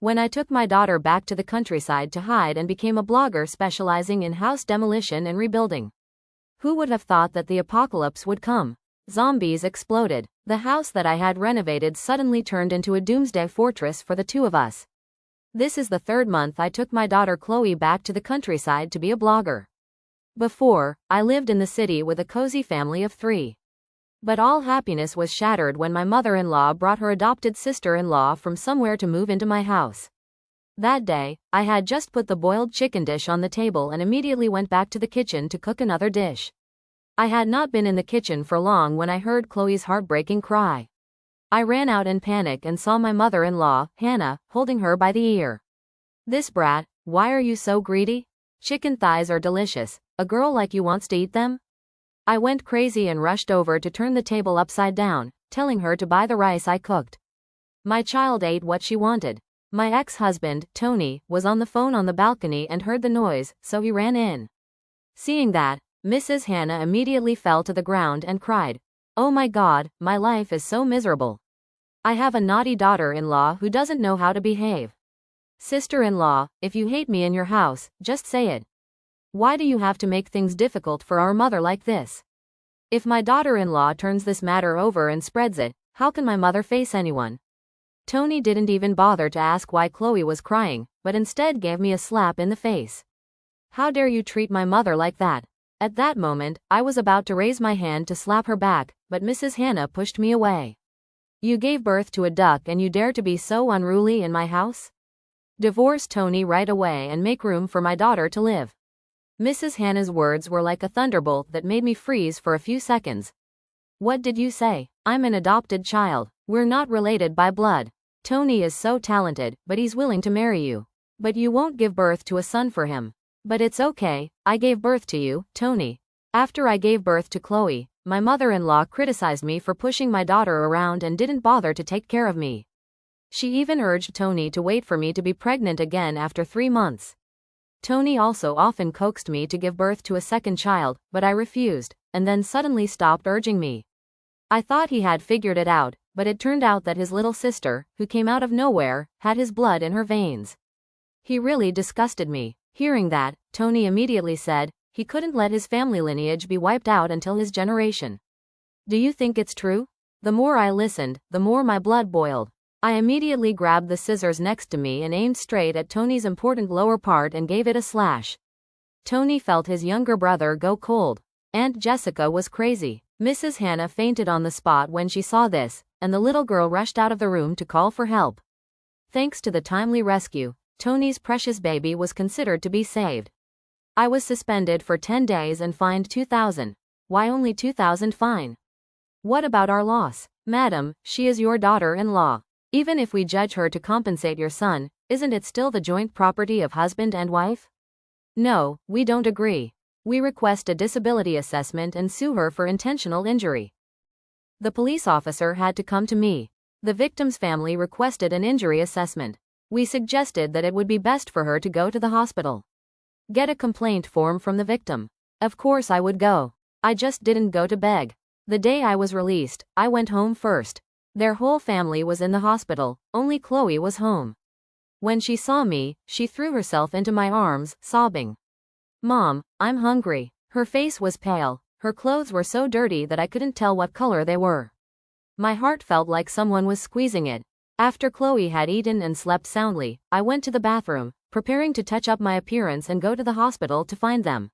When I took my daughter back to the countryside to hide and became a blogger specializing in house demolition and rebuilding. Who would have thought that the apocalypse would come? Zombies exploded. The house that I had renovated suddenly turned into a doomsday fortress for the two of us. This is the third month I took my daughter Chloe back to the countryside to be a blogger. Before, I lived in the city with a cozy family of 3. But all happiness was shattered when my mother-in-law brought her adopted sister-in-law from somewhere to move into my house. That day, I had just put the boiled chicken dish on the table and immediately went back to the kitchen to cook another dish. I had not been in the kitchen for long when I heard Chloe's heartbreaking cry. I ran out in panic and saw my mother-in-law, Hannah, holding her by the ear. "This brat, why are you so greedy? Chicken thighs are delicious. A girl like you wants to eat them?" I went crazy and rushed over to turn the table upside down, telling her to buy the rice I cooked. My child ate what she wanted. My ex-husband, Tony, was on the phone on the balcony and heard the noise, so he ran in. Seeing that, Mrs. Hannah immediately fell to the ground and cried, "Oh my God, my life is so miserable. I have a naughty daughter-in-law who doesn't know how to behave. Sister-in-law, if you hate me in your house, just say it. Why do you have to make things difficult for our mother like this? If my daughter-in-law turns this matter over and spreads it, how can my mother face anyone?" Tony didn't even bother to ask why Chloe was crying, but instead gave me a slap in the face. "How dare you treat my mother like that?" At that moment, I was about to raise my hand to slap her back, but Mrs. Hannah pushed me away. "You gave birth to a duck and you dare to be so unruly in my house? Divorce Tony right away and make room for my daughter to live." Mrs. Hannah's words were like a thunderbolt that made me freeze for a few seconds. "What did you say? I'm an adopted child. We're not related by blood. Tony is so talented, but he's willing to marry you. But you won't give birth to a son for him. But it's okay, I gave birth to you, Tony. After I gave birth to Chloe, my mother-in-law criticized me for pushing my daughter around and didn't bother to take care of me. She even urged Tony to wait for me to be pregnant again after 3 months. Tony also often coaxed me to give birth to a second child, but I refused, and then suddenly stopped urging me. I thought he had figured it out, but it turned out that his little sister, who came out of nowhere, had his blood in her veins. He really disgusted me. Hearing that, Tony immediately said he couldn't let his family lineage be wiped out until his generation. Do you think it's true? The more I listened, the more my blood boiled. I immediately grabbed the scissors next to me and aimed straight at Tony's important lower part and gave it a slash. Tony felt his younger brother go cold. Aunt Jessica was crazy. Mrs. Hannah fainted on the spot when she saw this, and the little girl rushed out of the room to call for help. Thanks to the timely rescue, Tony's precious baby was considered to be saved. I was suspended for 10 days and fined $2,000. Why only $2,000 fine? What about our loss? Madam, she is your daughter-in-law. Even if we judge her to compensate your son, isn't it still the joint property of husband and wife? No, we don't agree. We request a disability assessment and sue her for intentional injury. The police officer had to come to me. The victim's family requested an injury assessment. We suggested that it would be best for her to go to the hospital. Get a complaint form from the victim. Of course I would go. I just didn't go to beg. The day I was released, I went home first. Their whole family was in the hospital, only Chloe was home. When she saw me, she threw herself into my arms, sobbing. "Mom, I'm hungry." Her face was pale, her clothes were so dirty that I couldn't tell what color they were. My heart felt like someone was squeezing it. After Chloe had eaten and slept soundly, I went to the bathroom, preparing to touch up my appearance and go to the hospital to find them.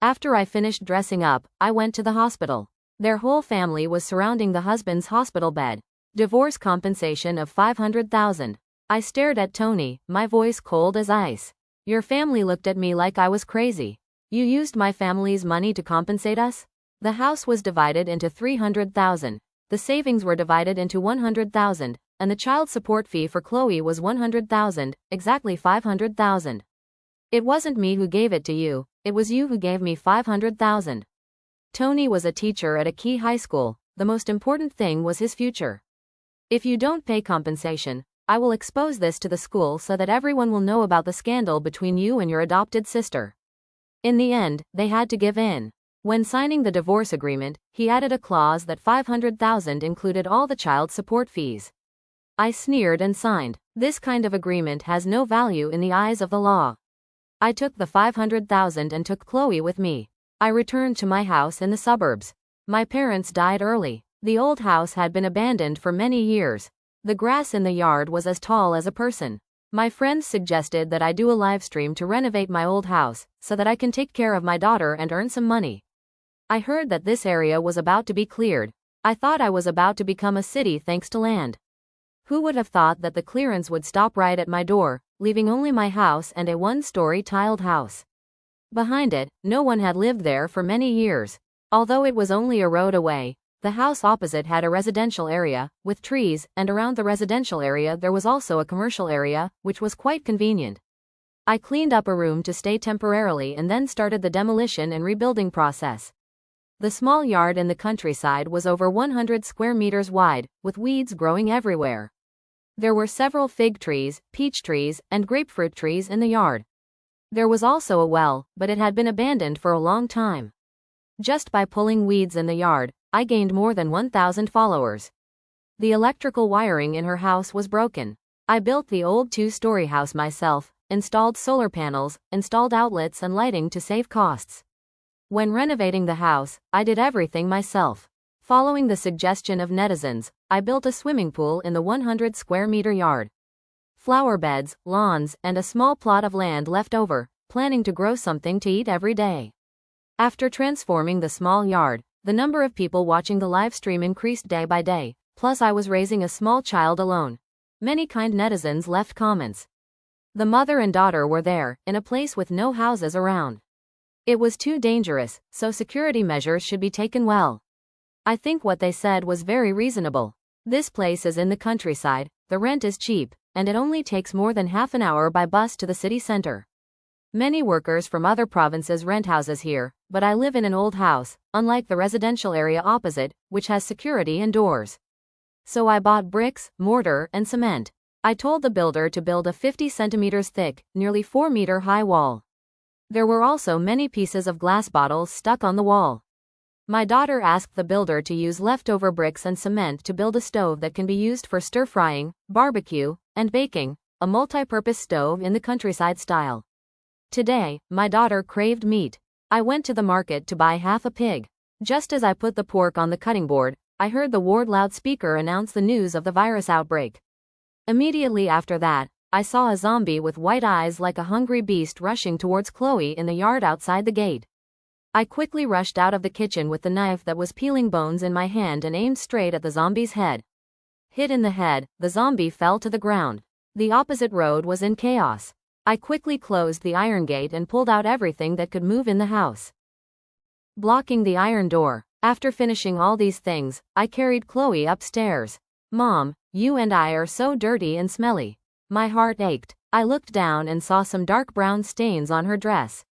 After I finished dressing up, I went to the hospital. Their whole family was surrounding the husband's hospital bed. Divorce compensation of $500,000. I stared at Tony, my voice cold as ice. Your family looked at me like I was crazy. You used my family's money to compensate us? The house was divided into $300,000. The savings were divided into $100,000. And the child support fee for Chloe was $100,000, exactly $500,000. It wasn't me who gave it to you, it was you who gave me $500,000. Tony was a teacher at a key high school. The most important thing was his future. If you don't pay compensation, I will expose this to the school so that everyone will know about the scandal between you and your adopted sister. In the end, they had to give in. When signing the divorce agreement, he added a clause that $500,000 included all the child support fees. I sneered and signed. This kind of agreement has no value in the eyes of the law. I took the 500,000 and took Chloe with me. I returned to my house in the suburbs. My parents died early. The old house had been abandoned for many years. The grass in the yard was as tall as a person. My friends suggested that I do a live stream to renovate my old house, so that I can take care of my daughter and earn some money. I heard that this area was about to be cleared. I thought I was about to become a city thanks to land. Who would have thought that the clearance would stop right at my door, leaving only my house and a one-story tiled house. Behind it, no one had lived there for many years. Although it was only a road away, the house opposite had a residential area, with trees, and around the residential area there was also a commercial area, which was quite convenient. I cleaned up a room to stay temporarily and then started the demolition and rebuilding process. The small yard in the countryside was over 100 square meters wide, with weeds growing everywhere. There were several fig trees, peach trees, and grapefruit trees in the yard. There was also a well, but it had been abandoned for a long time. Just by pulling weeds in the yard, I gained more than 1,000 followers. The electrical wiring in her house was broken. I built the old 2-story house myself, installed solar panels, installed outlets and lighting to save costs. When renovating the house, I did everything myself. Following the suggestion of netizens, I built a swimming pool in the 100 square meter yard. Flower beds, lawns, and a small plot of land left over, planning to grow something to eat every day. After transforming the small yard, the number of people watching the live stream increased day by day, plus I was raising a small child alone. Many kind netizens left comments. The mother and daughter were there, in a place with no houses around. It was too dangerous, so security measures should be taken well. I think what they said was very reasonable. This place is in the countryside, the rent is cheap, and it only takes more than half an hour by bus to the city center. Many workers from other provinces rent houses here, but I live in an old house, unlike the residential area opposite, which has security and doors. So I bought bricks, mortar, and cement. I told the builder to build a 50 centimeters thick, nearly 4-meter high wall. There were also many pieces of glass bottles stuck on the wall. My daughter asked the builder to use leftover bricks and cement to build a stove that can be used for stir-frying, barbecue, and baking, a multi-purpose stove in the countryside style. Today, my daughter craved meat. I went to the market to buy half a pig. Just as I put the pork on the cutting board, I heard the ward loudspeaker announce the news of the virus outbreak. Immediately after that, I saw a zombie with white eyes like a hungry beast rushing towards Chloe in the yard outside the gate. I quickly rushed out of the kitchen with the knife that was peeling bones in my hand and aimed straight at the zombie's head. Hit in the head, the zombie fell to the ground. The opposite road was in chaos. I quickly closed the iron gate and pulled out everything that could move in the house, blocking the iron door. After finishing all these things, I carried Chloe upstairs. Mom, you and I are so dirty and smelly. My heart ached. I looked down and saw some dark brown stains on her dress.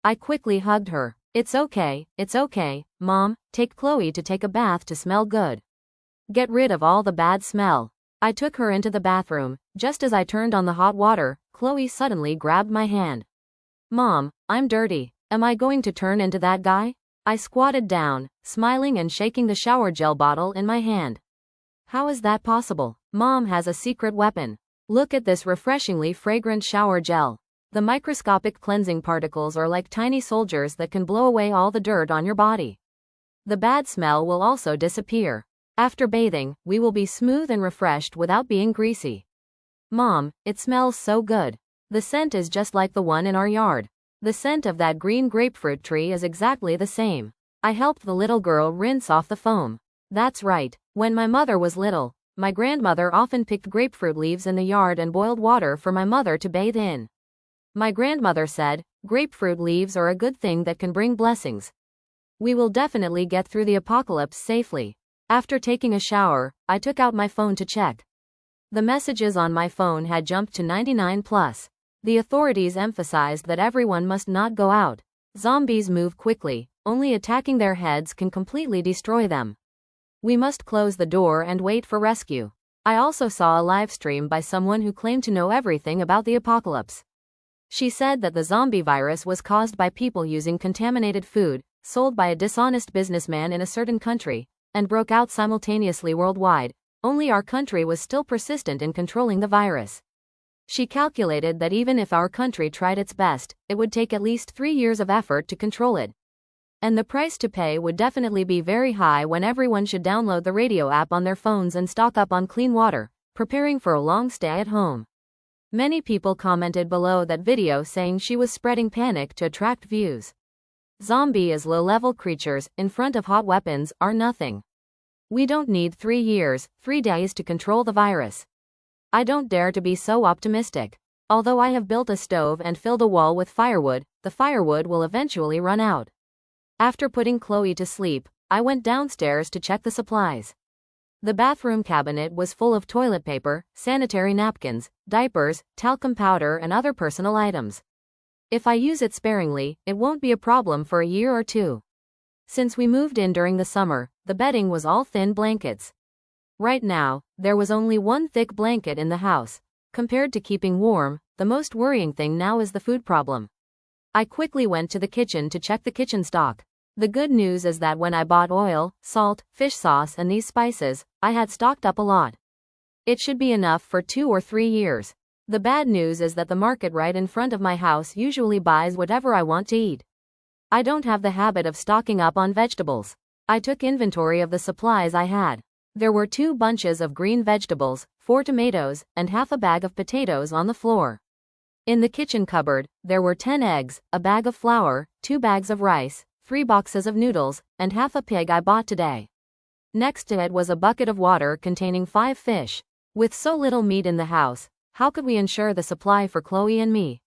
I quickly hugged her. It's okay, Mom, take Chloe to take a bath to smell good. Get rid of all the bad smell. I took her into the bathroom. Just as I turned on the hot water, Chloe suddenly grabbed my hand. Mom, I'm dirty. Am I going to turn into that guy? I squatted down, smiling and shaking the shower gel bottle in my hand. How is that possible? Mom has a secret weapon. Look at this refreshingly fragrant shower gel. The microscopic cleansing particles are like tiny soldiers that can blow away all the dirt on your body. The bad smell will also disappear. After bathing, we will be smooth and refreshed without being greasy. Mom, it smells so good. The scent is just like the one in our yard. The scent of that green grapefruit tree is exactly the same. I helped the little girl rinse off the foam. That's right. When my mother was little, my grandmother often picked grapefruit leaves in the yard and boiled water for my mother to bathe in. My grandmother said, grapefruit leaves are a good thing that can bring blessings. We will definitely get through the apocalypse safely. After taking a shower, I took out my phone to check. The messages on my phone had jumped to 99 plus. The authorities emphasized that everyone must not go out. Zombies move quickly, only attacking their heads can completely destroy them. We must close the door and wait for rescue. I also saw a live stream by someone who claimed to know everything about the apocalypse. She said that the zombie virus was caused by people using contaminated food, sold by a dishonest businessman in a certain country, and broke out simultaneously worldwide, only our country was still persistent in controlling the virus. She calculated that even if our country tried its best, it would take at least 3 years of effort to control it. And the price to pay would definitely be very high when everyone should download the radio app on their phones and stock up on clean water, preparing for a long stay at home. Many people commented below that video saying she was spreading panic to attract views. Zombie as low-level creatures, in front of hot weapons, are nothing. We don't need 3 years, 3 days to control the virus. I don't dare to be so optimistic. Although I have built a stove and filled a wall with firewood, the firewood will eventually run out. After putting Chloe to sleep, I went downstairs to check the supplies. The bathroom cabinet was full of toilet paper, sanitary napkins, diapers, talcum powder and other personal items. If I use it sparingly, it won't be a problem for a year or 2. Since we moved in during the summer, the bedding was all thin blankets. Right now, there was only one thick blanket in the house. Compared to keeping warm, the most worrying thing now is the food problem. I quickly went to the kitchen to check the kitchen stock. The good news is that when I bought oil, salt, fish sauce and these spices, I had stocked up a lot. It should be enough for 2 or 3 years. The bad news is that the market right in front of my house usually buys whatever I want to eat. I don't have the habit of stocking up on vegetables. I took inventory of the supplies I had. There were 2 bunches of green vegetables, 4 tomatoes, and half a bag of potatoes on the floor. In the kitchen cupboard, there were 10 eggs, a bag of flour, 2 bags of rice, 3 boxes of noodles, and half a pig I bought today. Next to it was a bucket of water containing 5 fish. With so little meat in the house, how could we ensure the supply for Chloe and me?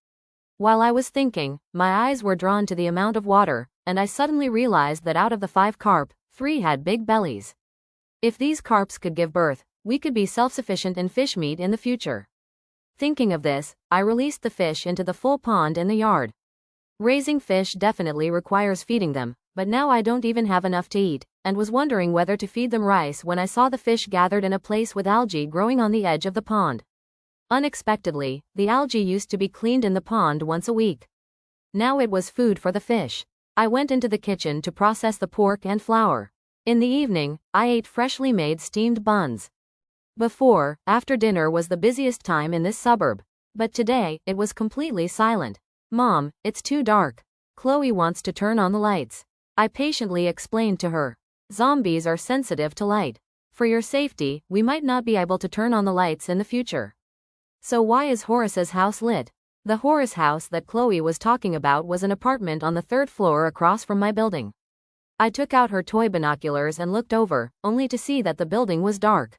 While I was thinking, my eyes were drawn to the amount of water, and I suddenly realized that out of the 5 carp, 3 had big bellies. If these carps could give birth, we could be self-sufficient in fish meat in the future. Thinking of this, I released the fish into the full pond in the yard. Raising fish definitely requires feeding them, but now I don't even have enough to eat, and was wondering whether to feed them rice when I saw the fish gathered in a place with algae growing on the edge of the pond. Unexpectedly, the algae used to be cleaned in the pond once a week. Now it was food for the fish. I went into the kitchen to process the pork and flour. In the evening, I ate freshly made steamed buns. After dinner was the busiest time in this suburb. But today, it was completely silent. Mom, it's too dark. Chloe wants to turn on the lights. I patiently explained to her. Zombies are sensitive to light. For your safety, we might not be able to turn on the lights in the future. So why is Horace's house lit? The Horace house that Chloe was talking about was an apartment on the 3rd floor across from my building. I took out her toy binoculars and looked over, only to see that the building was dark.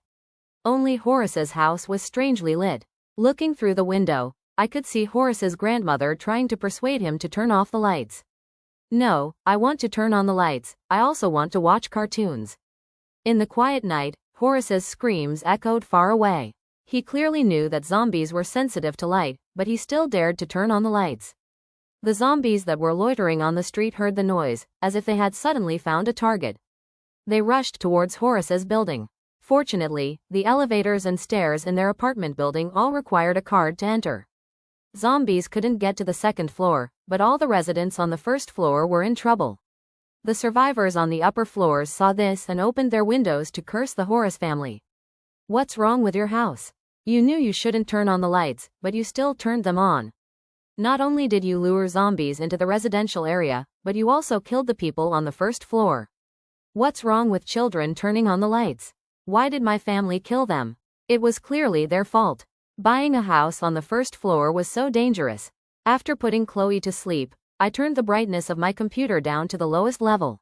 Only Horace's house was strangely lit. Looking through the window, I could see Horace's grandmother trying to persuade him to turn off the lights. No, I want to turn on the lights, I also want to watch cartoons. In the quiet night, Horace's screams echoed far away. He clearly knew that zombies were sensitive to light, but he still dared to turn on the lights. The zombies that were loitering on the street heard the noise, as if they had suddenly found a target. They rushed towards Horace's building. Fortunately, the elevators and stairs in their apartment building all required a card to enter. Zombies couldn't get to the 2nd floor, but all the residents on the 1st floor were in trouble. The survivors on the upper floors saw this and opened their windows to curse the Horace family. What's wrong with your house? You knew you shouldn't turn on the lights, but you still turned them on. Not only did you lure zombies into the residential area, but you also killed the people on the 1st floor. What's wrong with children turning on the lights? Why did my family kill them? It was clearly their fault. Buying a house on the 1st floor was so dangerous. After putting Chloe to sleep, I turned the brightness of my computer down to the lowest level.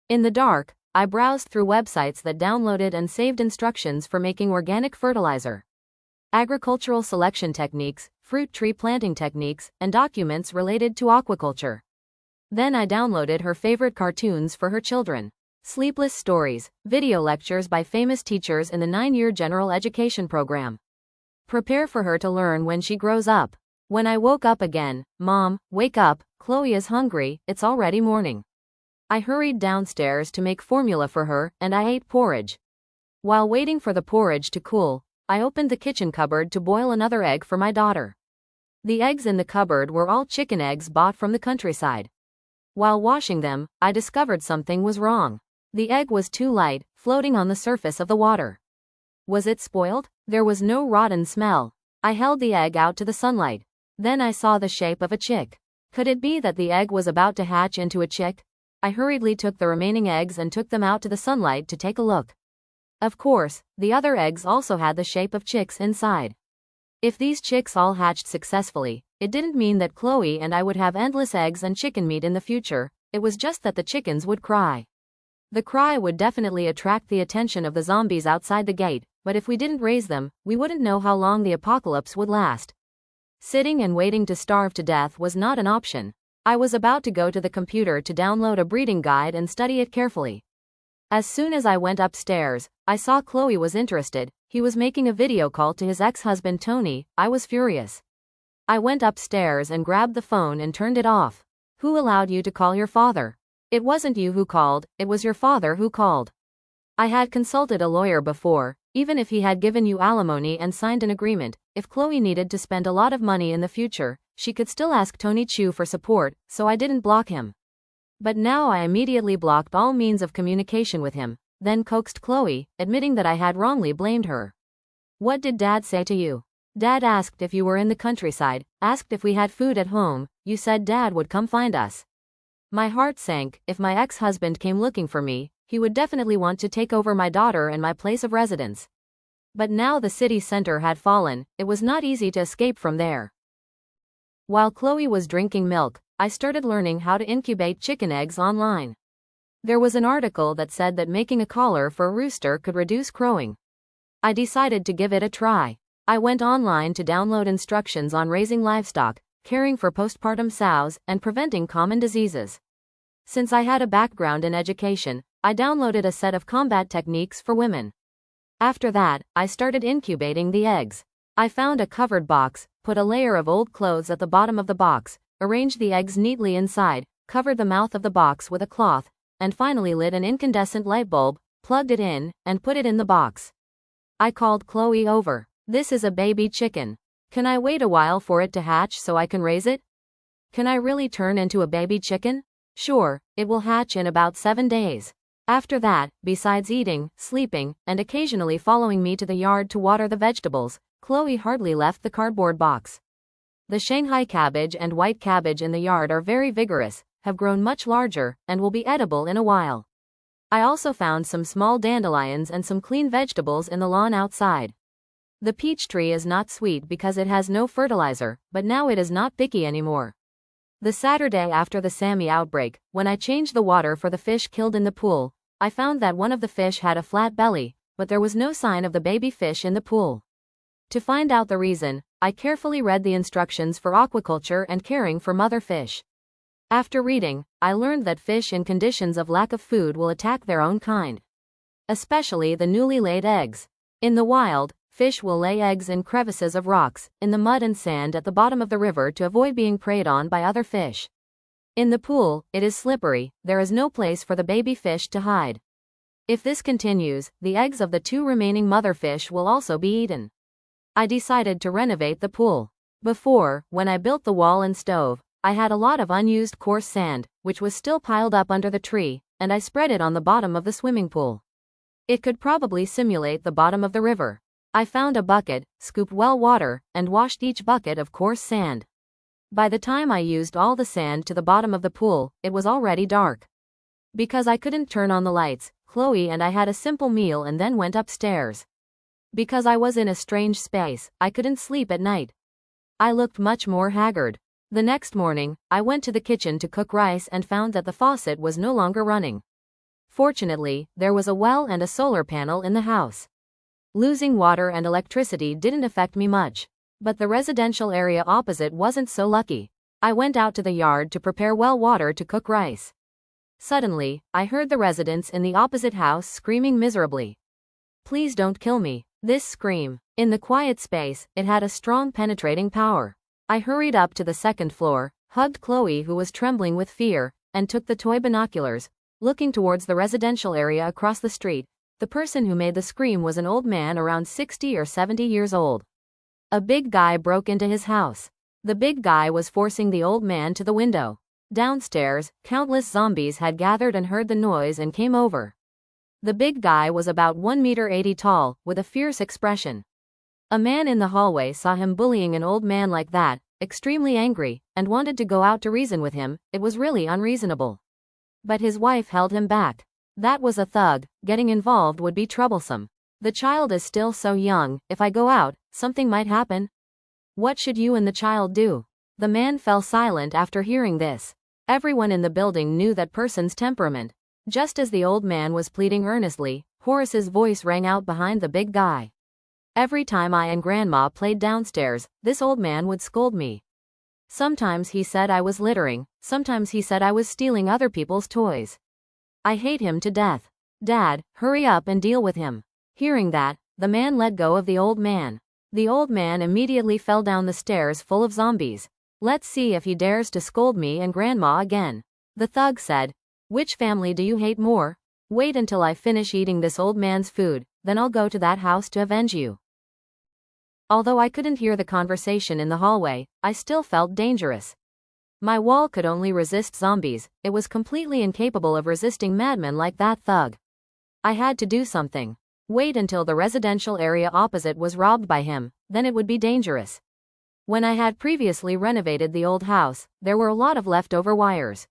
In the dark, I browsed through websites that downloaded and saved instructions for making organic fertilizer, agricultural selection techniques, fruit tree planting techniques, and documents related to aquaculture. Then I downloaded her favorite cartoons for her children. Sleepless stories, video lectures by famous teachers in the 9-year general education program. Prepare for her to learn when she grows up. When I woke up again, Mom, wake up, Chloe is hungry, it's already morning. I hurried downstairs to make formula for her, and I ate porridge. While waiting for the porridge to cool, I opened the kitchen cupboard to boil another egg for my daughter. The eggs in the cupboard were all chicken eggs bought from the countryside. While washing them, I discovered something was wrong. The egg was too light, floating on the surface of the water. Was it spoiled? There was no rotten smell. I held the egg out to the sunlight. Then I saw the shape of a chick. Could it be that the egg was about to hatch into a chick? I hurriedly took the remaining eggs and took them out to the sunlight to take a look. Of course, the other eggs also had the shape of chicks inside. If these chicks all hatched successfully, it didn't mean that Chloe and I would have endless eggs and chicken meat in the future, it was just that the chickens would cry. The cry would definitely attract the attention of the zombies outside the gate, but if we didn't raise them, we wouldn't know how long the apocalypse would last. Sitting and waiting to starve to death was not an option. I was about to go to the computer to download a breeding guide and study it carefully. As soon as I went upstairs, I saw Chloe was interested. He was making a video call to his ex-husband Tony. I was furious. I went upstairs and grabbed the phone and turned it off. Who allowed you to call your father? It wasn't you who called, it was your father who called. I had consulted a lawyer before. Even if he had given you alimony and signed an agreement, if Chloe needed to spend a lot of money in the future, she could still ask Tony Chu for support, so I didn't block him. But now I immediately blocked all means of communication with him, then coaxed Chloe, admitting that I had wrongly blamed her. What did Dad say to you? Dad asked if you were in the countryside, asked if we had food at home, you said Dad would come find us. My heart sank. If my ex-husband came looking for me, he would definitely want to take over my daughter and my place of residence. But now the city center had fallen, it was not easy to escape from there. While Chloe was drinking milk, I started learning how to incubate chicken eggs online. There was an article that said that making a collar for a rooster could reduce crowing. I decided to give it a try. I went online to download instructions on raising livestock, caring for postpartum sows, and preventing common diseases. Since I had a background in education, I downloaded a set of combat techniques for women. After that, I started incubating the eggs. I found a covered box, put a layer of old clothes at the bottom of the box, arranged the eggs neatly inside, covered the mouth of the box with a cloth, and finally lit an incandescent light bulb, plugged it in, and put it in the box. I called Chloe over. This is a baby chicken. Can I wait a while for it to hatch so I can raise it? Can I really turn into a baby chicken? Sure, it will hatch in about 7 days. After that, besides eating, sleeping, and occasionally following me to the yard to water the vegetables, Chloe hardly left the cardboard box. The Shanghai cabbage and white cabbage in the yard are very vigorous, have grown much larger, and will be edible in a while. I also found some small dandelions and some clean vegetables in the lawn outside. The peach tree is not sweet because it has no fertilizer, but now it is not picky anymore. The Saturday after the Sammy outbreak, when I changed the water for the fish killed in the pool, I found that one of the fish had a flat belly, but there was no sign of the baby fish in the pool. To find out the reason, I carefully read the instructions for aquaculture and caring for mother fish. After reading, I learned that fish in conditions of lack of food will attack their own kind. Especially the newly laid eggs. In the wild, fish will lay eggs in crevices of rocks, in the mud and sand at the bottom of the river to avoid being preyed on by other fish. In the pool, it is slippery, there is no place for the baby fish to hide. If this continues, the eggs of the 2 remaining mother fish will also be eaten. I decided to renovate the pool. Before, when I built the wall and stove, I had a lot of unused coarse sand, which was still piled up under the tree, and I spread it on the bottom of the swimming pool. It could probably simulate the bottom of the river. I found a bucket, scooped well water, and washed each bucket of coarse sand. By the time I used all the sand to the bottom of the pool, it was already dark. Because I couldn't turn on the lights, Chloe and I had a simple meal and then went upstairs. Because I was in a strange space, I couldn't sleep at night. I looked much more haggard. The next morning, I went to the kitchen to cook rice and found that the faucet was no longer running. Fortunately, there was a well and a solar panel in the house. Losing water and electricity didn't affect me much. But the residential area opposite wasn't so lucky. I went out to the yard to prepare well water to cook rice. Suddenly, I heard the residents in the opposite house screaming miserably. Please don't kill me. This scream. In the quiet space, it had a strong penetrating power. I hurried up to the 2nd floor, hugged Chloe who was trembling with fear, and took the toy binoculars, looking towards the residential area across the street. The person who made the scream was an old man around 60 or 70 years old. A big guy broke into his house. The big guy was forcing the old man to the window. Downstairs, countless zombies had gathered and heard the noise and came over. The big guy was about 1 meter 80 tall, with a fierce expression. A man in the hallway saw him bullying an old man like that, extremely angry, and wanted to go out to reason with him. It was really unreasonable. But his wife held him back. That was a thug, getting involved would be troublesome. The child is still so young, if I go out, something might happen. What should you and the child do? The man fell silent after hearing this. Everyone in the building knew that person's temperament. Just as the old man was pleading earnestly, Horace's voice rang out behind the big guy. Every time I and Grandma played downstairs, this old man would scold me. Sometimes he said I was littering, sometimes he said I was stealing other people's toys. I hate him to death. Dad, hurry up and deal with him. Hearing that, the man let go of the old man. The old man immediately fell down the stairs full of zombies. Let's see if he dares to scold me and Grandma again. The thug said, "Which family do you hate more? Wait until I finish eating this old man's food, then I'll go to that house to avenge you." Although I couldn't hear the conversation in the hallway, I still felt dangerous. My wall could only resist zombies, it was completely incapable of resisting madmen like that thug. I had to do something. Wait until the residential area opposite was robbed by him, then it would be dangerous. When I had previously renovated the old house, there were a lot of leftover wires.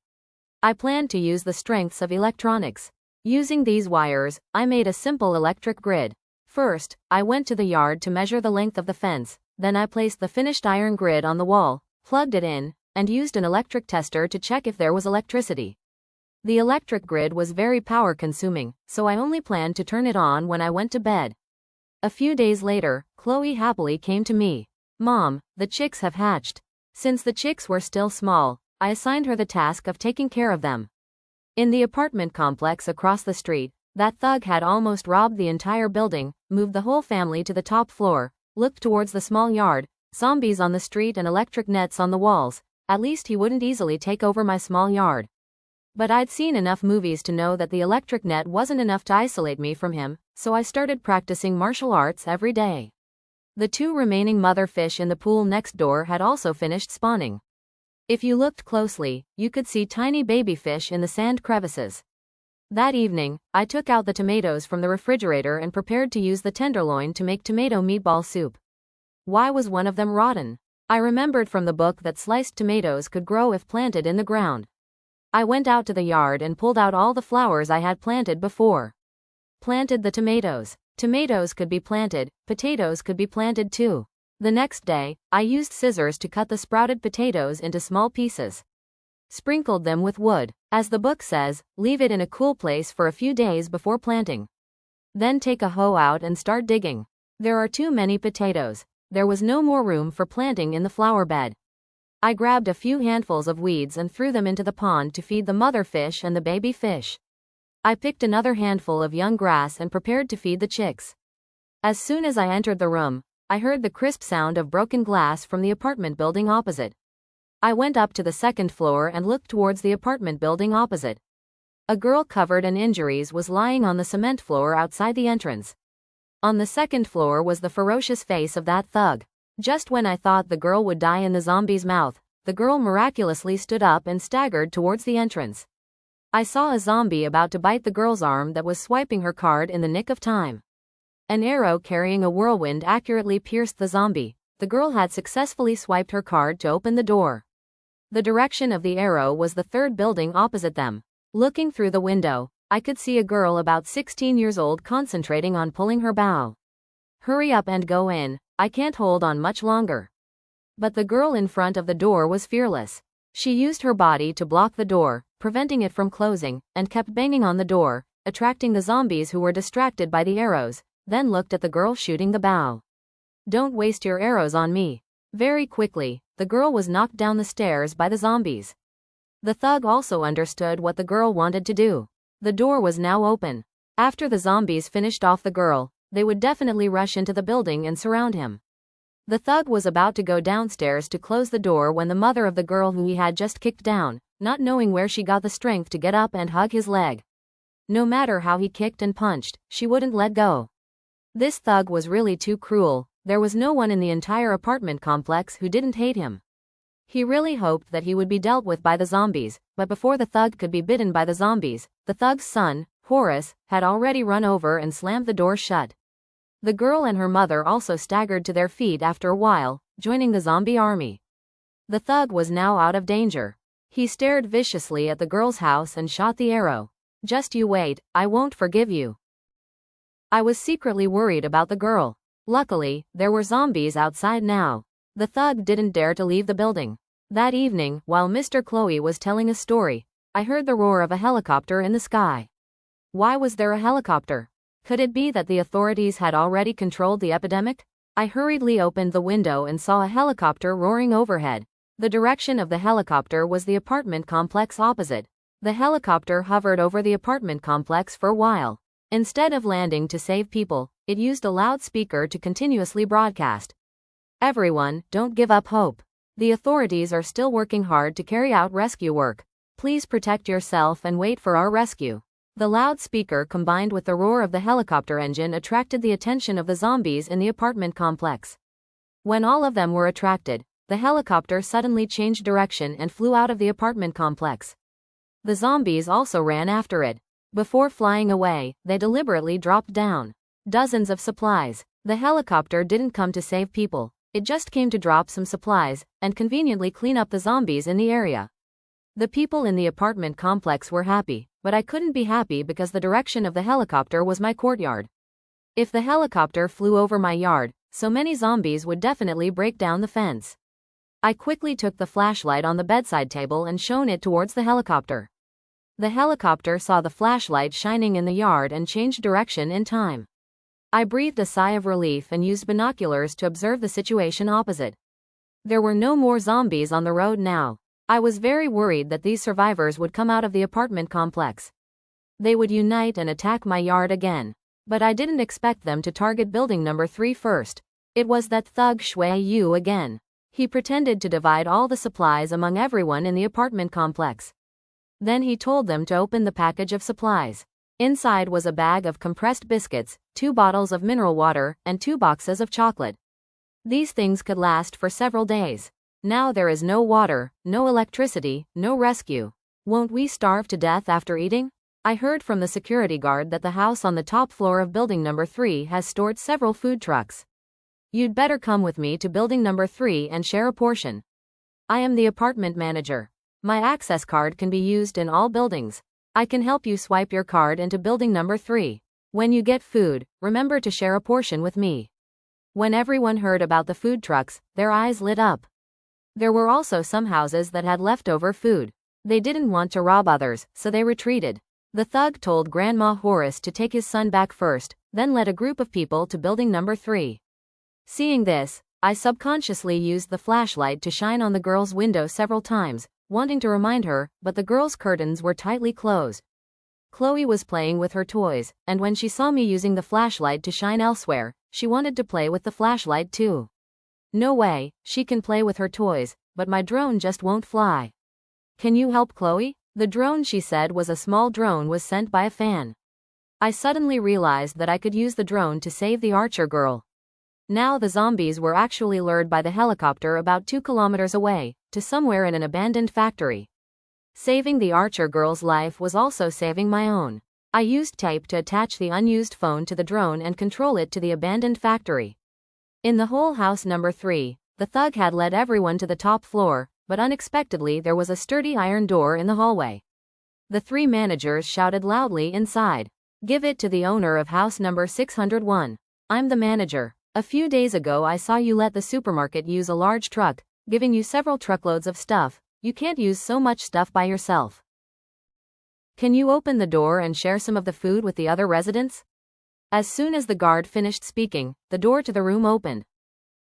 I planned to use the strengths of electronics. Using these wires, I made a simple electric grid. First, I went to the yard to measure the length of the fence, then I placed the finished iron grid on the wall, plugged it in, and used an electric tester to check if there was electricity. The electric grid was very power consuming, so I only planned to turn it on when I went to bed. A few days later, Chloe happily came to me. "Mom, the chicks have hatched." Since the chicks were still small, I assigned her the task of taking care of them. In the apartment complex across the street, that thug had almost robbed the entire building, moved the whole family to the top floor, looked towards the small yard, zombies on the street and electric nets on the walls. At least he wouldn't easily take over my small yard. But I'd seen enough movies to know that the electric net wasn't enough to isolate me from him, so I started practicing martial arts every day. The 2 remaining mother fish in the pool next door had also finished spawning. If you looked closely, you could see tiny baby fish in the sand crevices. That evening, I took out the tomatoes from the refrigerator and prepared to use the tenderloin to make tomato meatball soup. Why was one of them rotten? I remembered from the book that sliced tomatoes could grow if planted in the ground. I went out to the yard and pulled out all the flowers I had planted before. Planted the tomatoes. Tomatoes could be planted, potatoes could be planted too. The next day, I used scissors to cut the sprouted potatoes into small pieces. Sprinkled them with wood. As the book says, leave it in a cool place for a few days before planting. Then take a hoe out and start digging. There are too many potatoes. There was no more room for planting in the flower bed. I grabbed a few handfuls of weeds and threw them into the pond to feed the mother fish and the baby fish. I picked another handful of young grass and prepared to feed the chicks. As soon as I entered the room, I heard the crisp sound of broken glass from the apartment building opposite. I went up to the second floor and looked towards the apartment building opposite. A girl covered in injuries was lying on the cement floor outside the entrance. On the second floor was the ferocious face of that thug. Just when I thought the girl would die in the zombie's mouth, the girl miraculously stood up and staggered towards the entrance. I saw a zombie about to bite the girl's arm that was swiping her card in the nick of time. An arrow carrying a whirlwind accurately pierced the zombie. The girl had successfully swiped her card to open the door. The direction of the arrow was the third building opposite them. Looking through the window, I could see a girl about 16 years old concentrating on pulling her bow. "Hurry up and go in, I can't hold on much longer." But the girl in front of the door was fearless. She used her body to block the door, preventing it from closing, and kept banging on the door, attracting the zombies who were distracted by the arrows, then looked at the girl shooting the bow. "Don't waste your arrows on me." Very quickly, the girl was knocked down the stairs by the zombies. The thug also understood what the girl wanted to do. The door was now open. After the zombies finished off the girl, they would definitely rush into the building and surround him. The thug was about to go downstairs to close the door when the mother of the girl who he had just kicked down, not knowing where she got the strength to get up and hug his leg. No matter how he kicked and punched, she wouldn't let go. This thug was really too cruel. There was no one in the entire apartment complex who didn't hate him. He really hoped that he would be dealt with by the zombies, but before the thug could be bitten by the zombies, the thug's son, Horace, had already run over and slammed the door shut. The girl and her mother also staggered to their feet after a while, joining the zombie army. The thug was now out of danger. He stared viciously at the girl's house and shot the arrow. "Just you wait, I won't forgive you." I was secretly worried about the girl. Luckily, there were zombies outside now. The thug didn't dare to leave the building. That evening, while Mr. Chloe was telling a story, I heard the roar of a helicopter in the sky. Why was there a helicopter? Could it be that the authorities had already controlled the epidemic? I hurriedly opened the window and saw a helicopter roaring overhead. The direction of the helicopter was the apartment complex opposite. The helicopter hovered over the apartment complex for a while. Instead of landing to save people, it used a loudspeaker to continuously broadcast. "Everyone, don't give up hope. The authorities are still working hard to carry out rescue work. Please protect yourself and wait for our rescue." The loudspeaker combined with the roar of the helicopter engine attracted the attention of the zombies in the apartment complex. When all of them were attracted, the helicopter suddenly changed direction and flew out of the apartment complex. The zombies also ran after it. Before flying away, they deliberately dropped down dozens of supplies. The helicopter didn't come to save people, it just came to drop some supplies and conveniently clean up the zombies in the area. The people in the apartment complex were happy, but I couldn't be happy because the direction of the helicopter was my courtyard. If the helicopter flew over my yard, so many zombies would definitely break down the fence. I quickly took the flashlight on the bedside table and shone it towards the helicopter. The helicopter saw the flashlight shining in the yard and changed direction in time. I breathed a sigh of relief and used binoculars to observe the situation opposite. There were no more zombies on the road now. I was very worried that these survivors would come out of the apartment complex. They would unite and attack my yard again. But I didn't expect them to target building number 3 first. It was that thug Shui Yu again. He pretended to divide all the supplies among everyone in the apartment complex. Then he told them to open the package of supplies. Inside was a bag of compressed biscuits, 2 bottles of mineral water, and 2 boxes of chocolate. These things could last for several days. Now there is no water, no electricity, no rescue. Won't we starve to death after eating? I heard from the security guard that the house on the top floor of building number 3 has stored several food trucks. You'd better come with me to building number 3 and share a portion. I am the apartment manager. My access card can be used in all buildings. I can help you swipe your card into building number 3. When you get food, remember to share a portion with me. When everyone heard about the food trucks, their eyes lit up. There were also some houses that had leftover food. They didn't want to rob others, so they retreated. The thug told Grandma Horace to take his son back first, then led a group of people to building number 3. Seeing this, I subconsciously used the flashlight to shine on the girl's window several times, wanting to remind her, but the girl's curtains were tightly closed. Chloe was playing with her toys, and when she saw me using the flashlight to shine elsewhere, she wanted to play with the flashlight too. No way, she can play with her toys, but my drone just won't fly. Can you help Chloe? The drone she said was a small drone was sent by a fan. I suddenly realized that I could use the drone to save the Archer girl. Now the zombies were actually lured by the helicopter about 2 kilometers away, to somewhere in an abandoned factory. Saving the Archer girl's life was also saving my own. I used tape to attach the unused phone to the drone and control it to the abandoned factory. In the whole house number 3, the thug had led everyone to the top floor, but unexpectedly there was a sturdy iron door in the hallway. The 3 managers shouted loudly inside. "Give it to the owner of house number 601. I'm the manager. A few days ago I saw you let the supermarket use a large truck, giving you several truckloads of stuff. You can't use so much stuff by yourself. Can you open the door and share some of the food with the other residents?" As soon as the guard finished speaking, the door to the room opened.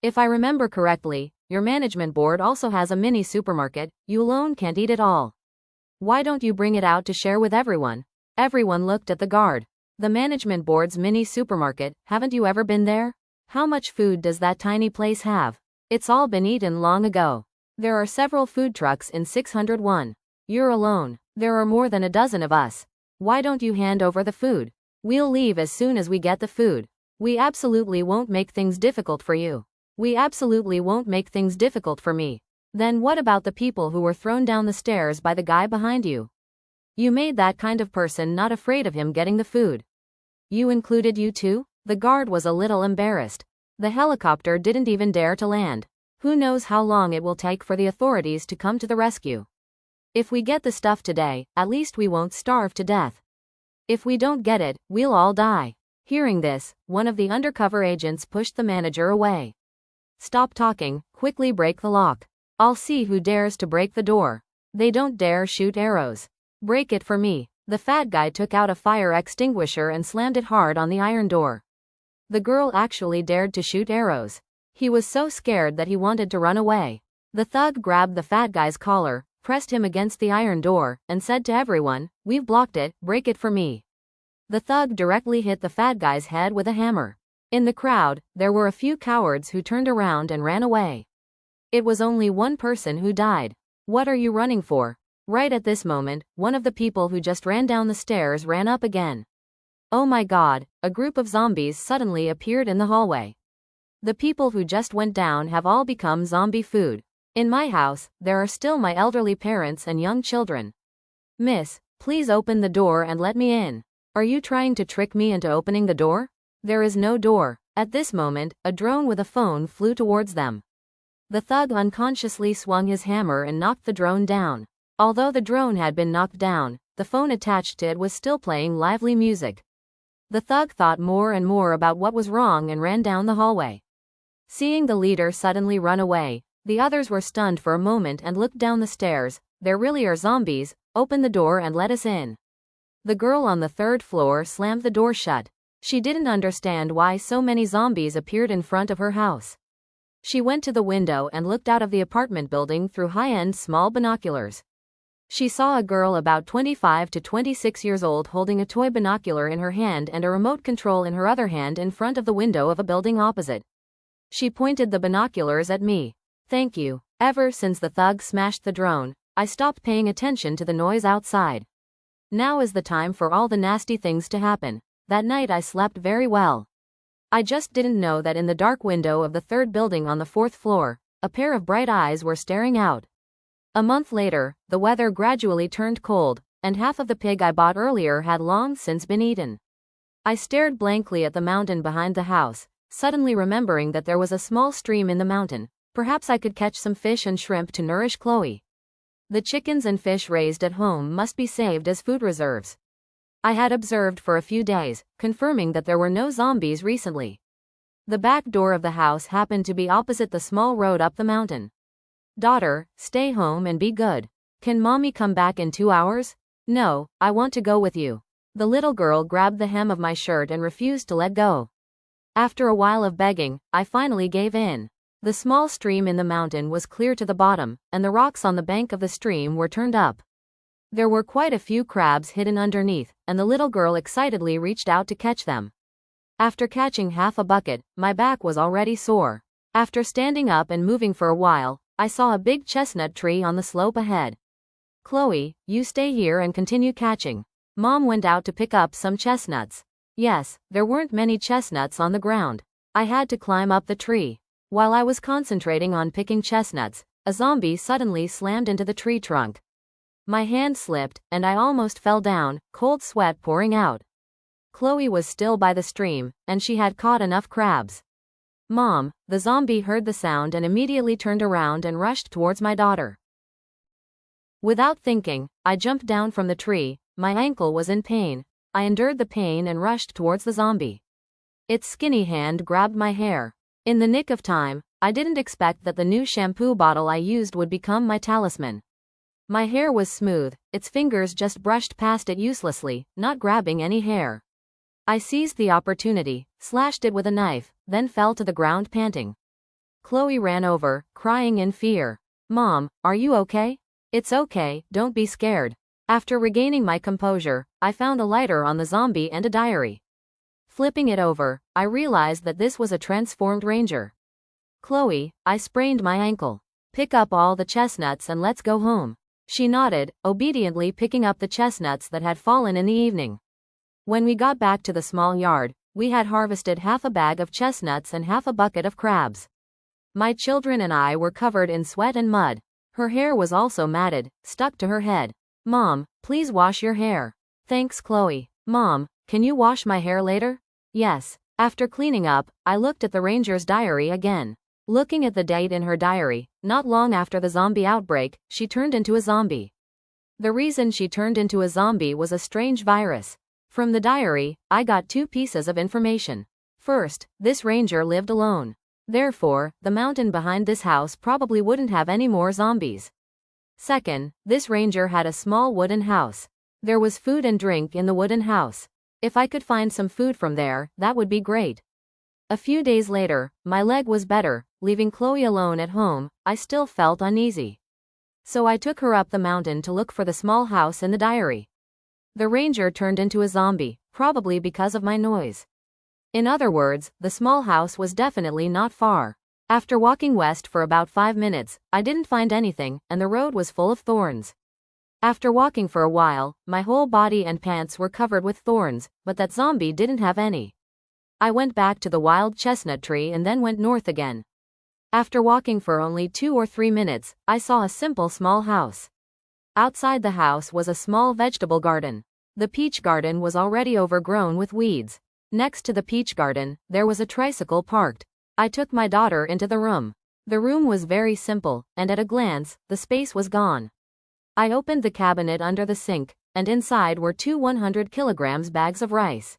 "If I remember correctly, your management board also has a mini supermarket. You alone can't eat it all. Why don't you bring it out to share with everyone?" Everyone looked at the guard. "The management board's mini supermarket, haven't you ever been there? How much food does that tiny place have? It's all been eaten long ago. There are several food trucks in 601. You're alone. There are more than a dozen of us. Why don't you hand over the food? We'll leave as soon as we get the food. We absolutely won't make things difficult for you. We absolutely won't make things difficult for me. Then what about the people who were thrown down the stairs by the guy behind you? You made that kind of person not afraid of him getting the food. You included you too? The guard was a little embarrassed. The helicopter didn't even dare to land. Who knows how long it will take for the authorities to come to the rescue. If we get the stuff today, at least we won't starve to death. If we don't get it, we'll all die. Hearing this, one of the undercover agents pushed the manager away. Stop talking, quickly break the lock. I'll see who dares to break the door. They don't dare shoot arrows. Break it for me. The fat guy took out a fire extinguisher and slammed it hard on the iron door. The girl actually dared to shoot arrows. He was so scared that he wanted to run away. The thug grabbed the fat guy's collar, pressed him against the iron door, and said to everyone, "We've blocked it, break it for me." The thug directly hit the fat guy's head with a hammer. In the crowd, there were a few cowards who turned around and ran away. It was only one person who died. What are you running for? Right at this moment, one of the people who just ran down the stairs ran up again. Oh my god, a group of zombies suddenly appeared in the hallway. The people who just went down have all become zombie food. In my house, there are still my elderly parents and young children. Miss, please open the door and let me in. Are you trying to trick me into opening the door? There is no door. At this moment, a drone with a phone flew towards them. The thug unconsciously swung his hammer and knocked the drone down. Although the drone had been knocked down, the phone attached to it was still playing lively music. The thug thought more and more about what was wrong and ran down the hallway. Seeing the leader suddenly run away, the others were stunned for a moment and looked down the stairs. There really are zombies, open the door and let us in. The girl on the third floor slammed the door shut. She didn't understand why so many zombies appeared in front of her house. She went to the window and looked out of the apartment building through high-end small binoculars. She saw a girl about 25 to 26 years old holding a toy binocular in her hand and a remote control in her other hand in front of the window of a building opposite. She pointed the binoculars at me. Thank you. Ever since the thug smashed the drone, I stopped paying attention to the noise outside. Now is the time for all the nasty things to happen. That night I slept very well. I just didn't know that in the dark window of the third building on the fourth floor, a pair of bright eyes were staring out. A month later, the weather gradually turned cold, and half of the pig I bought earlier had long since been eaten. I stared blankly at the mountain behind the house, suddenly remembering that there was a small stream in the mountain. Perhaps I could catch some fish and shrimp to nourish Chloe. The chickens and fish raised at home must be saved as food reserves. I had observed for a few days, confirming that there were no zombies recently. The back door of the house happened to be opposite the small road up the mountain. Daughter, stay home and be good. Can mommy come back in 2 hours? No, I want to go with you. The little girl grabbed the hem of my shirt and refused to let go. After a while of begging, I finally gave in. The small stream in the mountain was clear to the bottom, and the rocks on the bank of the stream were turned up. There were quite a few crabs hidden underneath, and the little girl excitedly reached out to catch them. After catching half a bucket, my back was already sore. After standing up and moving for a while, I saw a big chestnut tree on the slope ahead. Chloe, you stay here and continue catching. Mom went out to pick up some chestnuts. Yes, there weren't many chestnuts on the ground. I had to climb up the tree. While I was concentrating on picking chestnuts, a zombie suddenly slammed into the tree trunk. My hand slipped, and I almost fell down, cold sweat pouring out. Chloe was still by the stream, and she had caught enough crabs. Mom, the zombie heard the sound and immediately turned around and rushed towards my daughter. Without thinking, I jumped down from the tree. My ankle was in pain. I endured the pain and rushed towards the zombie. Its skinny hand grabbed my hair. In the nick of time, I didn't expect that the new shampoo bottle I used would become my talisman. My hair was smooth, its fingers just brushed past it uselessly, not grabbing any hair. I seized the opportunity, slashed it with a knife, then fell to the ground panting. Chloe ran over, crying in fear. Mom, are you okay? It's okay, don't be scared. After regaining my composure, I found a lighter on the zombie and a diary. Flipping it over, I realized that this was a transformed ranger. Chloe, I sprained my ankle. Pick up all the chestnuts and let's go home. She nodded, obediently picking up the chestnuts that had fallen in the evening. When we got back to the small yard, we had harvested half a bag of chestnuts and half a bucket of crabs. My children and I were covered in sweat and mud. Her hair was also matted, stuck to her head. Mom, Please wash your hair. Thanks, Chloe. Mom, can you wash my hair later? Yes. After cleaning up, I looked at the ranger's diary again. Looking at the date in her diary, not long after the zombie outbreak, she turned into a zombie. The reason she turned into a zombie was a strange virus. From the diary, I got two pieces of information. First, this ranger lived alone. Therefore, the mountain behind this house probably wouldn't have any more zombies. Second, this ranger had a small wooden house. There was food and drink in the wooden house. If I could find some food from there, that would be great. A few days later, my leg was better. Leaving Chloe alone at home, I still felt uneasy. So I took her up the mountain to look for the small house in the diary. The ranger turned into a zombie, probably because of my noise. In other words, the small house was definitely not far. After walking west for about 5 minutes, I didn't find anything, and the road was full of thorns. After walking for a while, my whole body and pants were covered with thorns, but that zombie didn't have any. I went back to the wild chestnut tree and then went north again. After walking for only 2 or 3 minutes, I saw a simple small house. Outside the house was a small vegetable garden. The peach garden was already overgrown with weeds. Next to the peach garden, there was a tricycle parked. I took my daughter into the room. The room was very simple, and at a glance, the space was gone. I opened the cabinet under the sink, and inside were 2 100-kilogram bags of rice.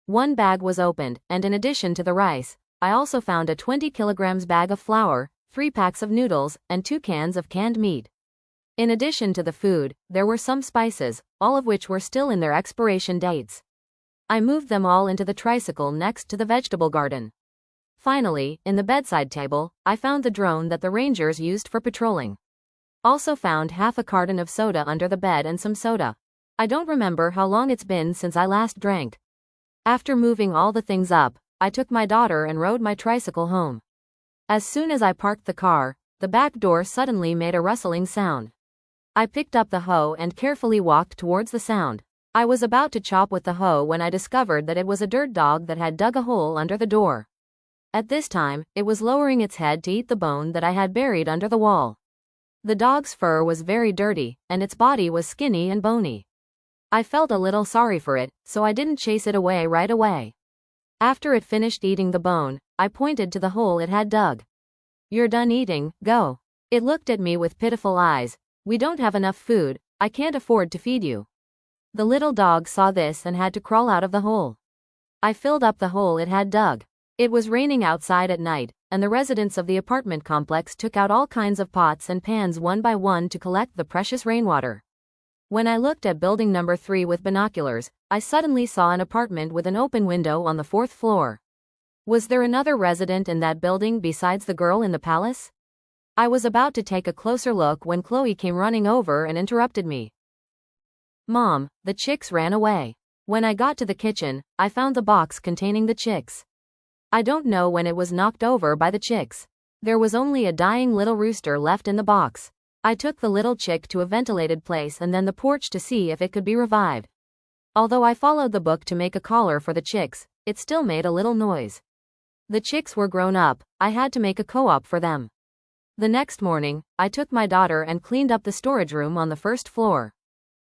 One bag was opened, and in addition to the rice, I also found a 20-kilogram bag of flour, 3 packs of noodles, and 2 cans of canned meat. In addition to the food, there were some spices, all of which were still in their expiration dates. I moved them all into the tricycle next to the vegetable garden. Finally, in the bedside table, I found the drone that the rangers used for patrolling. Also found half a carton of soda under the bed and some soda. I don't remember how long it's been since I last drank. After moving all the things up, I took my daughter and rode my tricycle home. As soon as I parked the car, the back door suddenly made a rustling sound. I picked up the hoe and carefully walked towards the sound. I was about to chop with the hoe when I discovered that it was a dirt dog that had dug a hole under the door. At this time, it was lowering its head to eat the bone that I had buried under the wall. The dog's fur was very dirty, and its body was skinny and bony. I felt a little sorry for it, so I didn't chase it away right away. After it finished eating the bone, I pointed to the hole it had dug. "You're done eating, go." It looked at me with pitiful eyes. "We don't have enough food, I can't afford to feed you." The little dog saw this and had to crawl out of the hole. I filled up the hole it had dug. It was raining outside at night, and the residents of the apartment complex took out all kinds of pots and pans one by one to collect the precious rainwater. When I looked at building number 3 with binoculars, I suddenly saw an apartment with an open window on the 4th floor. Was there another resident in that building besides the girl in the palace? I was about to take a closer look when Chloe came running over and interrupted me. "Mom, the chicks ran away." When I got to the kitchen, I found the box containing the chicks. I don't know when it was knocked over by the chicks. There was only a dying little rooster left in the box. I took the little chick to a ventilated place and then the porch to see if it could be revived. Although I followed the book to make a collar for the chicks, it still made a little noise. The chicks were grown up, I had to make a co-op for them. The next morning, I took my daughter and cleaned up the storage room on the 1st floor.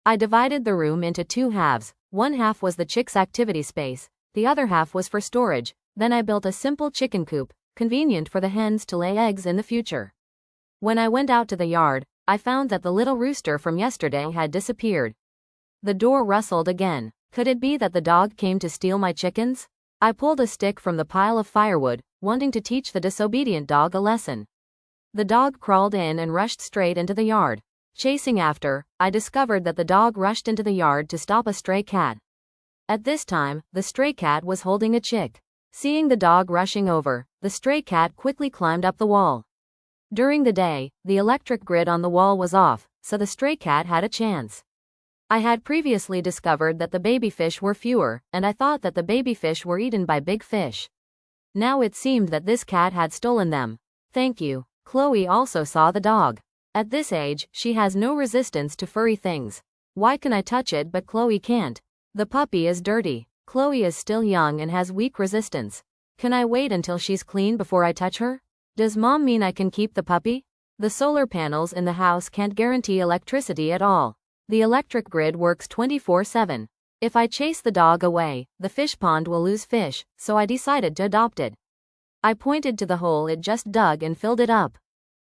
I divided the room into 2 halves. One half was the chicks' activity space, the other half was for storage. Then I built a simple chicken coop, convenient for the hens to lay eggs in the future. When I went out to the yard, I found that the little rooster from yesterday had disappeared. The door rustled again. Could it be that the dog came to steal my chickens? I pulled a stick from the pile of firewood, wanting to teach the disobedient dog a lesson. The dog crawled in and rushed straight into the yard. Chasing after, I discovered that the dog rushed into the yard to stop a stray cat. At this time, the stray cat was holding a chick. Seeing the dog rushing over, the stray cat quickly climbed up the wall. During the day, the electric grid on the wall was off, so the stray cat had a chance. I had previously discovered that the baby fish were fewer, and I thought that the baby fish were eaten by big fish. Now it seemed that this cat had stolen them. Thank you. Chloe also saw the dog. At this age, she has no resistance to furry things. Why can I touch it but Chloe can't? The puppy is dirty. Chloe is still young and has weak resistance. Can I wait until she's clean before I touch her? Does Mom mean I can keep the puppy? The solar panels in the house can't guarantee electricity at all. The electric grid works 24/7. If I chase the dog away, the fish pond will lose fish, so I decided to adopt it. I pointed to the hole it just dug and filled it up.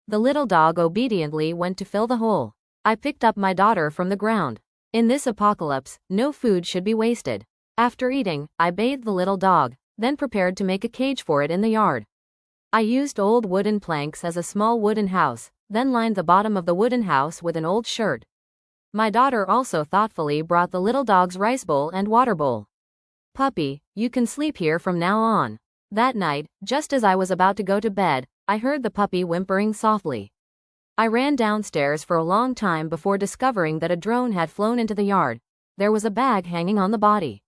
The little dog obediently went to fill the hole. I picked up my daughter from the ground. In this apocalypse, no food should be wasted. After eating, I bathed the little dog, then prepared to make a cage for it in the yard. I used old wooden planks as a small wooden house, then lined the bottom of the wooden house with an old shirt. My daughter also thoughtfully brought the little dog's rice bowl and water bowl. "Puppy, you can sleep here from now on." That night, just as I was about to go to bed, I heard the puppy whimpering softly. I ran downstairs for a long time before discovering that a drone had flown into the yard. There was a bag hanging on the body.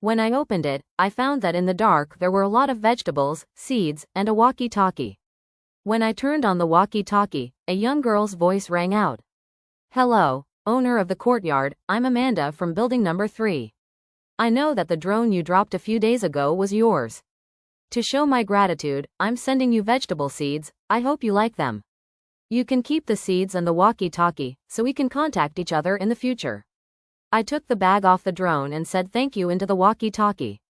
When I opened it, I found that in the dark there were a lot of vegetables, seeds, and a walkie-talkie. When I turned on the walkie-talkie, a young girl's voice rang out. "Hello, owner of the courtyard, I'm Amanda from building number 3. I know that the drone you dropped a few days ago was yours. To show my gratitude, I'm sending you vegetable seeds. I hope you like them. You can keep the seeds and the walkie-talkie, so we can contact each other in the future." I took the bag off the drone and said thank you into the walkie-talkie.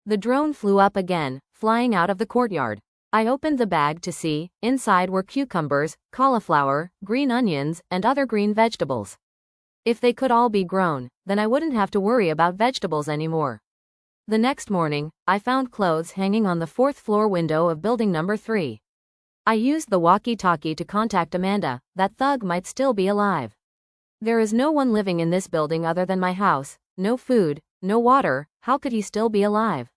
The drone flew up again, flying out of the courtyard. I opened the bag to see, inside were cucumbers, cauliflower, green onions, and other green vegetables. If they could all be grown, then I wouldn't have to worry about vegetables anymore. The next morning, I found clothes hanging on the 4th floor window of building number 3. I used the walkie-talkie to contact Amanda. That thug might still be alive. There is no one living in this building other than my house, no food, no water. How could he still be alive?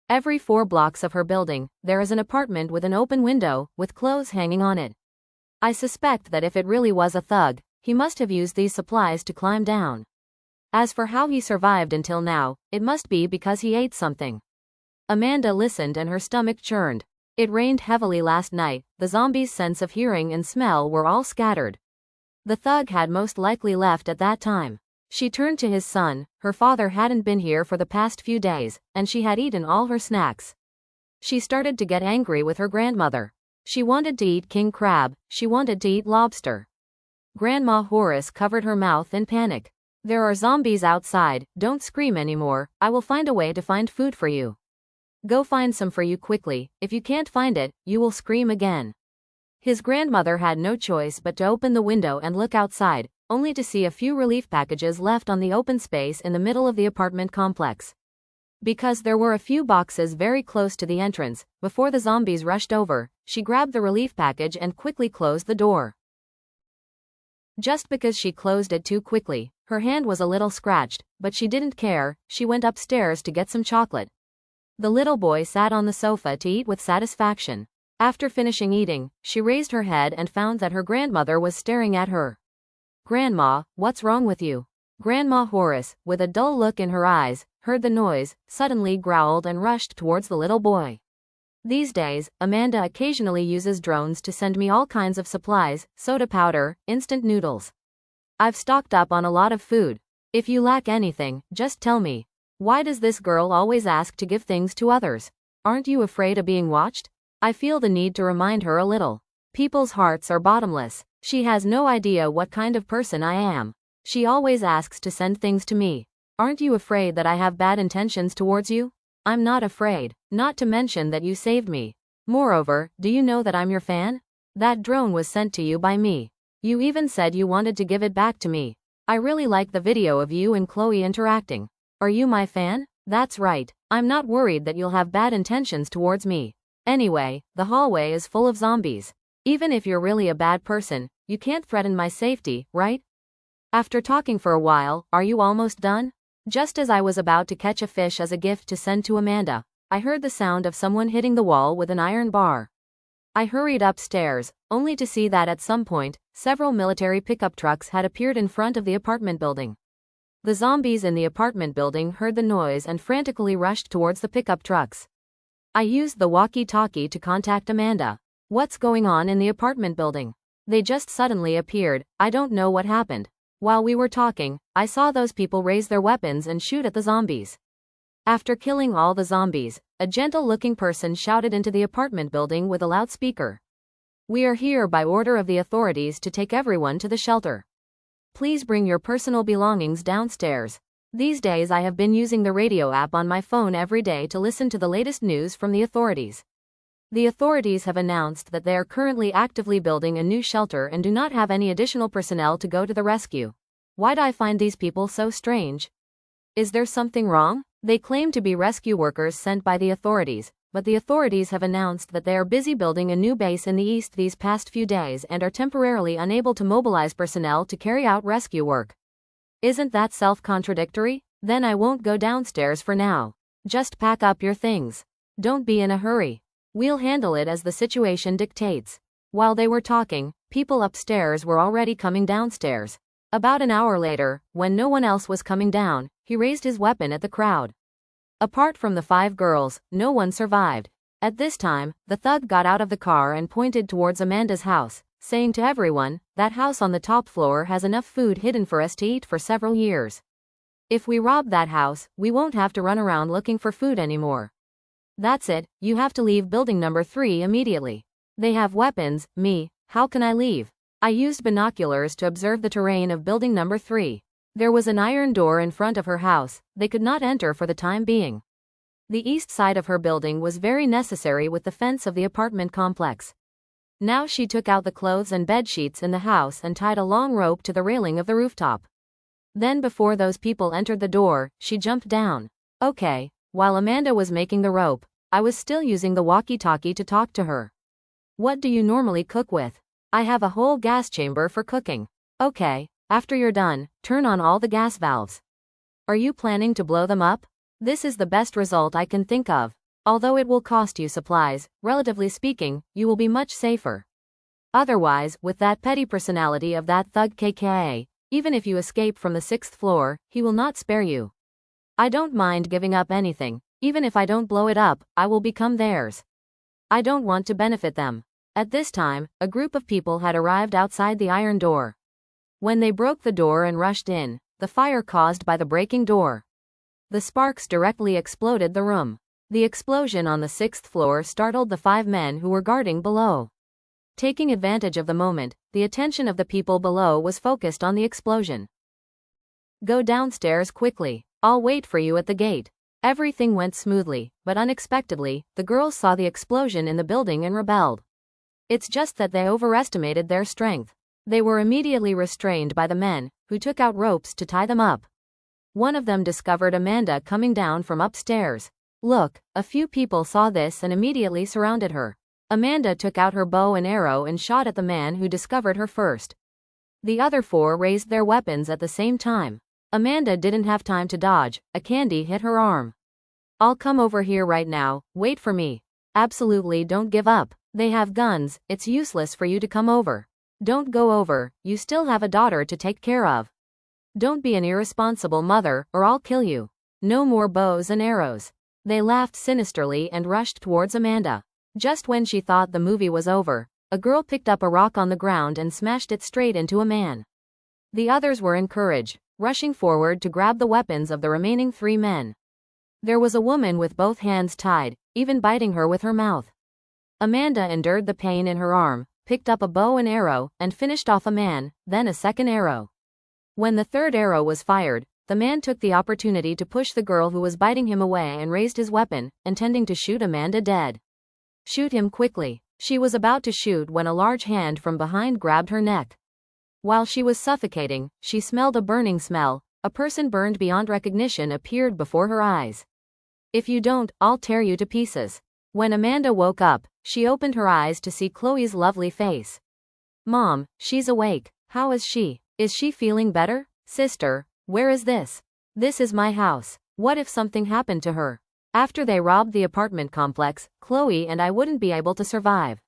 Every 4 blocks of her building, there is an apartment with an open window, with clothes hanging on it. I suspect that if it really was a thug, he must have used these supplies to climb down. As for how he survived until now, it must be because he ate something. Amanda listened and her stomach churned. It rained heavily last night. The zombies' sense of hearing and smell were all scattered. The thug had most likely left at that time. She turned to his son. Her father hadn't been here for the past few days, and she had eaten all her snacks. She started to get angry with her grandmother. She wanted to eat king crab. She wanted to eat lobster. Grandma Horace covered her mouth in panic. "There are zombies outside. Don't scream anymore. I will find a way to find food for you. Go find some for you quickly. If you can't find it, you will scream again." His grandmother had no choice but to open the window and look outside, only to see a few relief packages left on the open space in the middle of the apartment complex. Because there were a few boxes very close to the entrance, before the zombies rushed over, she grabbed the relief package and quickly closed the door. Just because she closed it too quickly, her hand was a little scratched, but she didn't care. She went upstairs to get some chocolate. The little boy sat on the sofa to eat with satisfaction. After finishing eating, she raised her head and found that her grandmother was staring at her. "Grandma, what's wrong with you?" Grandma Horace, with a dull look in her eyes, heard the noise, suddenly growled and rushed towards the little boy. These days, Amanda occasionally uses drones to send me all kinds of supplies, soda powder, instant noodles. I've stocked up on a lot of food. If you lack anything, just tell me. Why does this girl always ask to give things to others? Aren't you afraid of being watched? I feel the need to remind her a little. People's hearts are bottomless. She has no idea what kind of person I am. She always asks to send things to me. Aren't you afraid that I have bad intentions towards you? I'm not afraid, not to mention that you saved me. Moreover, do you know that I'm your fan? That drone was sent to you by me. You even said you wanted to give it back to me. I really like the video of you and Chloe interacting. Are you my fan? That's right. I'm not worried that you'll have bad intentions towards me. Anyway, the hallway is full of zombies. Even if you're really a bad person, you can't threaten my safety, right? After talking for a while, are you almost done? Just as I was about to catch a fish as a gift to send to Amanda, I heard the sound of someone hitting the wall with an iron bar. I hurried upstairs, only to see that at some point, several military pickup trucks had appeared in front of the apartment building. The zombies in the apartment building heard the noise and frantically rushed towards the pickup trucks. I used the walkie-talkie to contact Amanda. "What's going on in the apartment building? They just suddenly appeared. I don't know what happened." While we were talking, I saw those people raise their weapons and shoot at the zombies. After killing all the zombies, a gentle-looking person shouted into the apartment building with a loudspeaker. "We are here by order of the authorities to take everyone to the shelter." Please bring your personal belongings downstairs. These days I have been using the radio app on my phone every day to listen to the latest news from the authorities. The authorities have announced that they are currently actively building a new shelter and do not have any additional personnel to go to the rescue. Why do I find these people so strange? Is there something wrong? They claim to be rescue workers sent by the authorities, but the authorities have announced that they are busy building a new base in the east these past few days and are temporarily unable to mobilize personnel to carry out rescue work. Isn't that self-contradictory? Then I won't go downstairs for now. Just pack up your things. Don't be in a hurry. We'll handle it as the situation dictates. While they were talking, people upstairs were already coming downstairs. About an hour later, when no one else was coming down, he raised his weapon at the crowd. Apart from the 5 girls, no one survived. At this time, the thug got out of the car and pointed towards Amanda's house, saying to everyone, "That house on the top floor has enough food hidden for us to eat for several years. If we rob that house, we won't have to run around looking for food anymore. That's it, you have to leave building number 3 immediately. They have weapons, me, how can I leave?" I used binoculars to observe the terrain of building number 3. There was an iron door in front of her house, they could not enter for the time being. The east side of her building was very necessary with the fence of the apartment complex. Now she took out the clothes and bed sheets in the house and tied a long rope to the railing of the rooftop. Then before those people entered the door, she jumped down. Okay. While Amanda was making the rope, I was still using the walkie-talkie to talk to her. "What do you normally cook with?" "I have a whole gas chamber for cooking." "Okay, after you're done, turn on all the gas valves." "Are you planning to blow them up?" "This is the best result I can think of. Although it will cost you supplies, relatively speaking, you will be much safer. Otherwise, with that petty personality of that thug KKA, even if you escape from the 6th floor, he will not spare you." "I don't mind giving up anything. Even if I don't blow it up, I will become theirs. I don't want to benefit them." At this time, a group of people had arrived outside the iron door. When they broke the door and rushed in, the fire caused by the breaking door. The sparks directly exploded the room. The explosion on the 6th floor startled the 5 men who were guarding below. Taking advantage of the moment, the attention of the people below was focused on the explosion. "Go downstairs quickly. I'll wait for you at the gate." Everything went smoothly, but unexpectedly, the girls saw the explosion in the building and rebelled. It's just that they overestimated their strength. They were immediately restrained by the men, who took out ropes to tie them up. One of them discovered Amanda coming down from upstairs. Look, a few people saw this and immediately surrounded her. Amanda took out her bow and arrow and shot at the man who discovered her first. The other 4 raised their weapons at the same time. Amanda didn't have time to dodge, a candy hit her arm. "I'll come over here right now, wait for me." "Absolutely don't give up. They have guns, it's useless for you to come over." "Don't go over, you still have a daughter to take care of." "Don't be an irresponsible mother, or I'll kill you." "No more bows and arrows." They laughed sinisterly and rushed towards Amanda. Just when she thought the movie was over, a girl picked up a rock on the ground and smashed it straight into a man. The others were encouraged, rushing forward to grab the weapons of the remaining 3 men. There was a woman with both hands tied, even biting her with her mouth. Amanda endured the pain in her arm, picked up a bow and arrow, and finished off a man, then a second arrow. When the 3rd arrow was fired, the man took the opportunity to push the girl who was biting him away and raised his weapon, intending to shoot Amanda dead. "Shoot him quickly." She was about to shoot when a large hand from behind grabbed her neck. While she was suffocating, she smelled a burning smell. A person burned beyond recognition appeared before her eyes. "If you don't, I'll tear you to pieces." When Amanda woke up, she opened her eyes to see Chloe's lovely face. "Mom, she's awake. How is she? Is she feeling better?" "Sister, where is this?" "This is my house. What if something happened to her?" After they robbed the apartment complex, Chloe and I wouldn't be able to survive.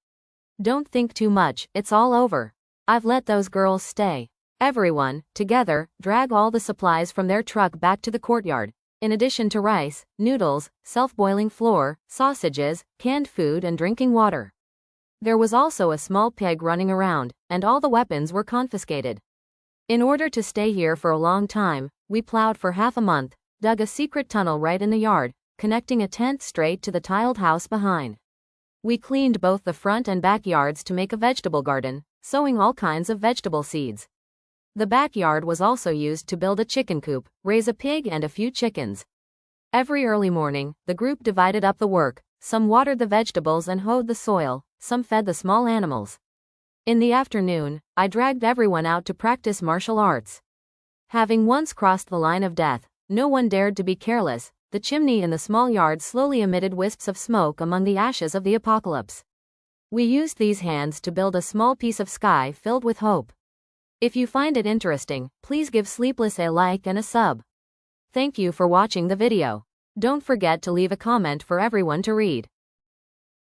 "Don't think too much, it's all over. I've let those girls stay." Everyone, together, drag all the supplies from their truck back to the courtyard. In addition to rice, noodles, self-boiling flour, sausages, canned food and drinking water. There was also a small pig running around, and all the weapons were confiscated. In order to stay here for a long time, we plowed for half a month, dug a secret tunnel right in the yard, connecting a tent straight to the tiled house behind. We cleaned both the front and back yards to make a vegetable garden, sowing all kinds of vegetable seeds. The backyard was also used to build a chicken coop, raise a pig and a few chickens. Every early morning, the group divided up the work. Some watered the vegetables and hoed the soil, some fed the small animals. In the afternoon, I dragged everyone out to practice martial arts. Having once crossed the line of death, no one dared to be careless. The chimney in the small yard slowly emitted wisps of smoke among the ashes of the apocalypse. We used these hands to build a small piece of sky filled with hope. If you find it interesting, please give Sleepless a like and a sub. Thank you for watching the video. Don't forget to leave a comment for everyone to read.